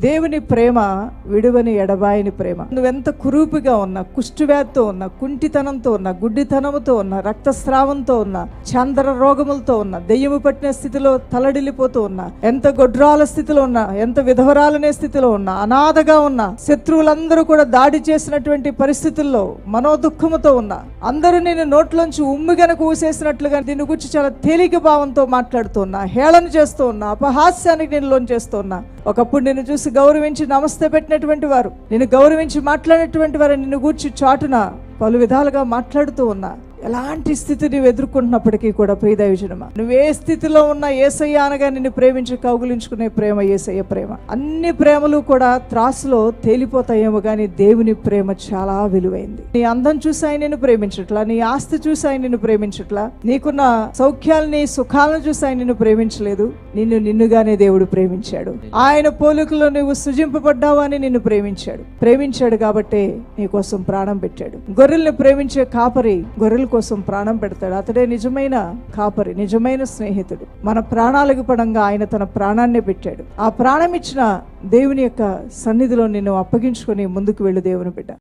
దేవుని ప్రేమ విడువని ఎడబాయని ప్రేమ. నువ్వెంత కురూపిగా ఉన్నా, కుష్ఠవ్యాధితో ఉన్నా, కుంటితనంతో ఉన్నా, గుడ్డితనముతో ఉన్నా, రక్తస్రావంతో ఉన్నా, చంద్ర రోగములతో ఉన్నా, దెయ్యము పట్టిన స్థితిలో తలడిల్లిపోతూ ఉన్నా, ఎంత గొడ్రాల స్థితిలో ఉన్నా, ఎంత విధవరాలనే స్థితిలో ఉన్నా, అనాథగా ఉన్నా, శత్రువులందరూ కూడా దాడి చేసినటువంటి పరిస్థితుల్లో మనోదుఃఖముతో ఉన్నా, అందరూ నేను నోట్లోంచి ఉమ్మి గనక ఊసేసినట్లుగా దీని గురించి చాలా తేలిక భావంతో మాట్లాడుతూ ఉన్నా, హేళన చేస్తూ ఉన్నా, అపహాస్యానికి నేను లోన్ చేస్తూ ఉన్నా. ఒకప్పుడు నిన్ను చూసి గౌరవించి నమస్తే పెట్టినటువంటి వారు, నిన్ను గౌరవించి మాట్లాడినటువంటి వారు నిన్ను గూర్చి చాటున పలు విధాలుగా మాట్లాడుతూ ఉన్నా. ఎలాంటి స్థితి నువ్వు ఎదుర్కొంటున్నప్పటికీ కూడా ప్రియ దైవజనమా, నువ్వే స్థితిలో ఉన్న యేసయ్య అనగా నిన్ను ప్రేమించి కౌగులించుకునే ప్రేమ యేసయ్య ప్రేమ. అన్ని ప్రేమలు కూడా త్రాసులో తేలిపోతాయేమో కానీ దేవుని ప్రేమ చాలా విలువైంది. నీ అందం చూసి ఆయన నిన్ను ప్రేమించట్లా, నీ ఆస్తి చూసి ఆయన నిన్ను ప్రేమించట్లా, నీకున్న సౌఖ్యాలని సుఖాలను చూసి ఆయన నిన్ను ప్రేమించలేదు. నిన్నుగానే దేవుడు ప్రేమించాడు. ఆయన పోలికలో నువ్వు సృజింపబడ్డావు అని నిన్ను ప్రేమించాడు కాబట్టి నీ కోసం ప్రాణం పెట్టాడు. గొర్రెల్ని ప్రేమించే కాపరి గొర్రెల కోసం ప్రాణం పెడతాడు. అతడే నిజమైన కాపరి, నిజమైన స్నేహితుడు. మన ప్రాణాలకు పడంగా ఆయన తన ప్రాణాన్నే పెట్టాడు. ఆ ప్రాణం ఇచ్చిన దేవుని యొక్క సన్నిధిలో నిన్ను అప్పగించుకొని ముందుకు వెళ్ళు దేవుని బిడ్డ.